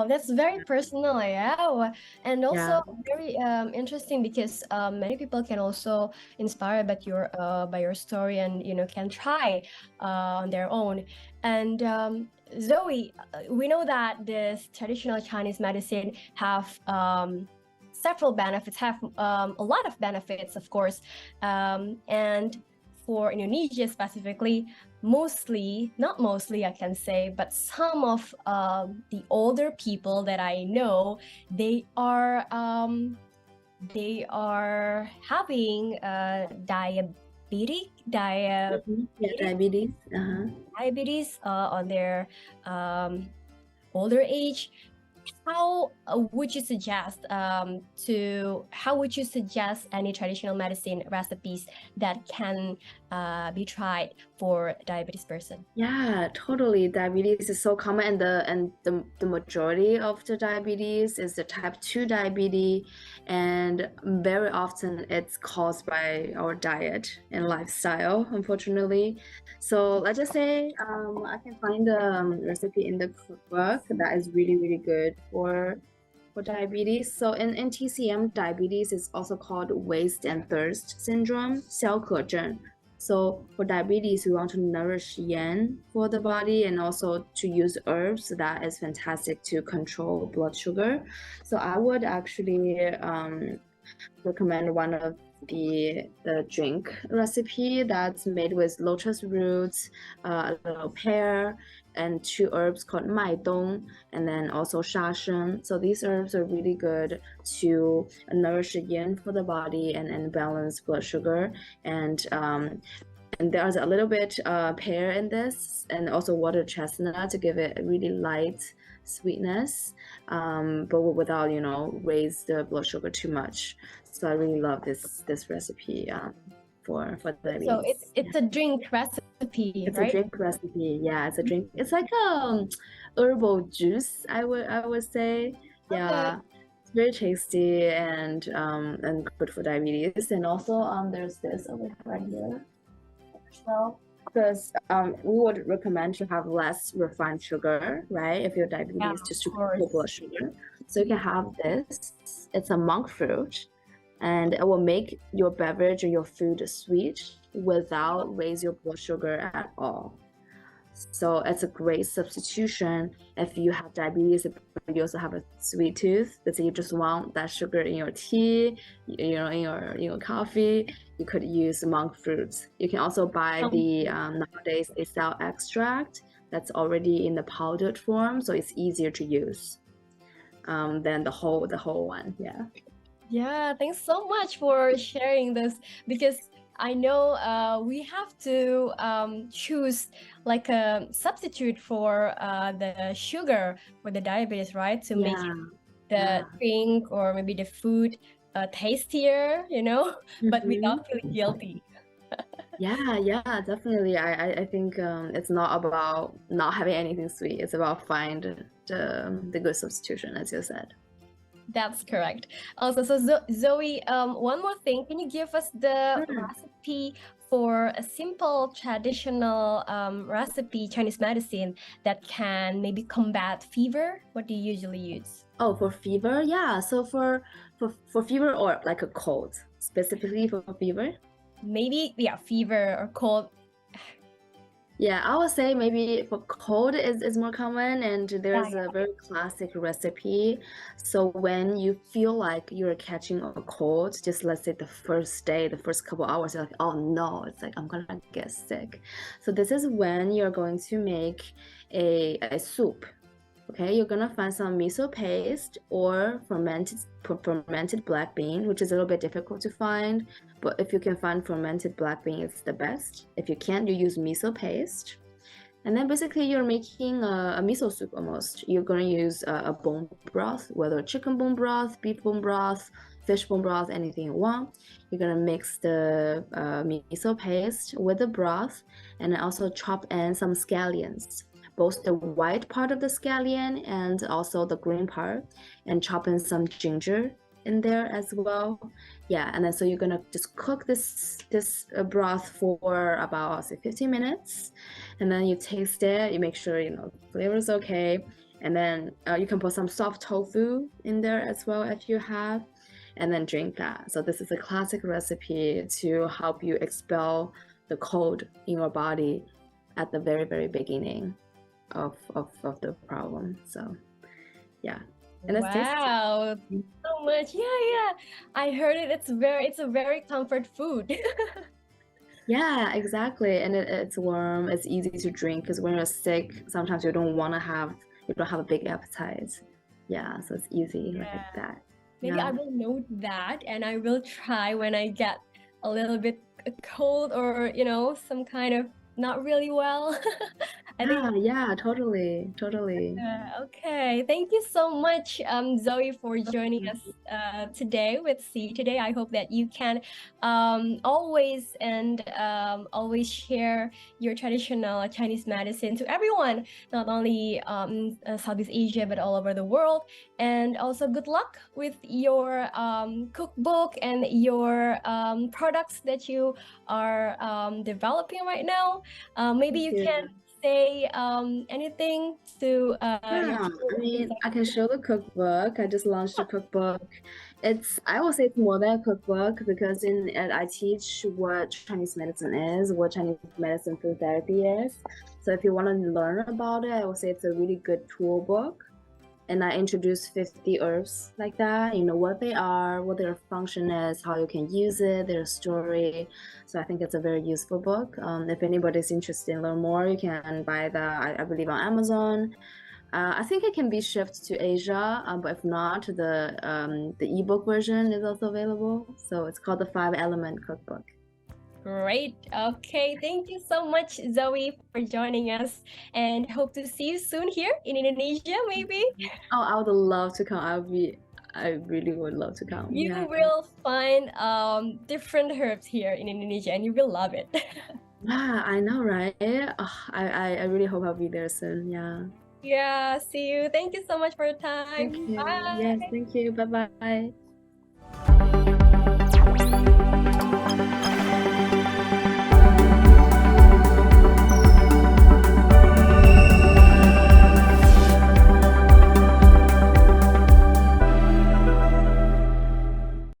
Wow, that's very personal, yeah. And Yeah. also very interesting because many people can also inspire by your story and can try on their own. And Zoe, we know that this traditional Chinese medicine have several benefits, have a lot of benefits, of course, and for Indonesia specifically, mostly, not mostly, I can say, but some of the older people that I know, they are having Yeah, diabetes diabetes. Uh-huh. diabetes on their um, older age. How would you suggest any traditional medicine recipes that can be tried for diabetes person? Yeah, totally. Diabetes is so common, and the majority of the diabetes is the type 2 diabetes, and very often it's caused by our diet and lifestyle, unfortunately. So let's just say I can find a recipe in the cookbook that is really, really good for diabetes. So in TCM, diabetes is also called waste and thirst syndrome, 消渴症. So for diabetes, we want to nourish yin for the body and also to use herbs. That is fantastic to control blood sugar. So I would actually recommend one of the drink recipe that's made with lotus roots, a little pear, and two herbs called maidong, and then also shasheng. So these herbs are really good to nourish the yin for the body and balance blood sugar. And there's a little bit pear in this, and also water chestnut to give it a really light sweetness, but without raise the blood sugar too much. So I really love this recipe for So diabetes. it's a drink recipe, It's a right? drink recipe. Yeah, it's a drink. It's like herbal juice. I would say. Okay. Yeah, it's very tasty and good for diabetes. And also there's this over right here. So because we would recommend to have less refined sugar, right? If your Yeah, diabetes just to of control course. blood sugar. So you can have this. It's a monk fruit, and it will make your beverage or your food sweet without raise your blood sugar at all. So it's a great substitution if you have diabetes, but you also have a sweet tooth. Let's say you just want that sugar in your tea, in your coffee. You could use monk fruits. You can also buy the nowadays they sell extract that's already in the powdered form, so it's easier to use than the whole one. Yeah. Yeah, thanks so much for sharing this because I know we have to choose like a substitute for the sugar for the diabetes, right? To make Yeah. the drink or maybe the food tastier, but Mhm. without feeling guilty. Yeah, definitely. I think it's not about not having anything sweet. It's about find the good substitution, as you said. That's correct. Also, so Zoe, one more thing. Can you give us the Sure. recipe for a simple traditional recipe Chinese medicine that can maybe combat fever? What do you usually use? Oh, for fever, yeah. So for fever or like a cold, specifically for fever. Maybe, yeah, fever or cold. Yeah, I would say maybe for cold is more common, and Yeah, there's a very classic recipe. So when you feel like you're catching a cold, just let's say the first day, the first couple hours, you're like, oh no, it's like I'm gonna get sick. So this is when you're going to make a soup. Okay, you're gonna find some miso paste or fermented black bean, which is a little bit difficult to find. But if you can find fermented black bean, it's the best. If you can't, you use miso paste. And then basically you're making a miso soup almost. You're gonna use a bone broth, whether chicken bone broth, beef bone broth, fish bone broth, anything you want. You're gonna mix the miso paste with the broth and also chop in some scallions, both the white part of the scallion and also the green part, and chop in some ginger in there as well. Yeah, and then so you're gonna just cook this broth for about say 15 minutes, and then you taste it. You make sure flavor is okay, And then you can put some soft tofu in there as well if you have, and then drink that. So this is a classic recipe to help you expel the cold in your body at the very, very beginning of the problem. So yeah. And it's tasty. Wow, so much. Yeah. I heard it. It's a very comfort food. Yeah, exactly. And it's warm, it's easy to drink because when you're sick, sometimes you don't have a big appetite. Yeah, so it's easy like Yeah. that. Maybe I Yeah. will note that and I will try when I get a little bit cold or, some kind of not really well. I think Yeah, totally. okay. Thank you so much, Zoe, for joining us today with C today. I hope that you can always share your traditional Chinese medicine to everyone, not only Southeast Asia but all over the world. And also, good luck with your cookbook and your products that you are developing right now. Maybe Thank you you. can say anything to your Yeah, I mean, I can show the cookbook. I just launched a cookbook. I will say it's more than a cookbook because in it I teach what Chinese medicine is, what Chinese medicine through therapy is. So if you want to learn about it, I will say it's a really good tool book. And I introduce 50 herbs like that, what they are, what their function is, how you can use it, their story. So I think it's a very useful book. If anybody's interested in learn more, you can buy I believe on Amazon. I think it can be shipped to Asia, but if not, the ebook version is also available. So it's called the 5-Element Cookbook. Great. Okay. Thank you so much, Zoe, for joining us, and hope to see you soon here in Indonesia, maybe. Oh, I would love to come. I really would love to come. You Yeah. will find different herbs here in Indonesia, and you will love it. Yeah, I know, right? Oh, I really hope I'll be there soon. Yeah. Yeah. See you. Thank you so much for your time. Thank you. Bye. Yes, thank you. Bye bye.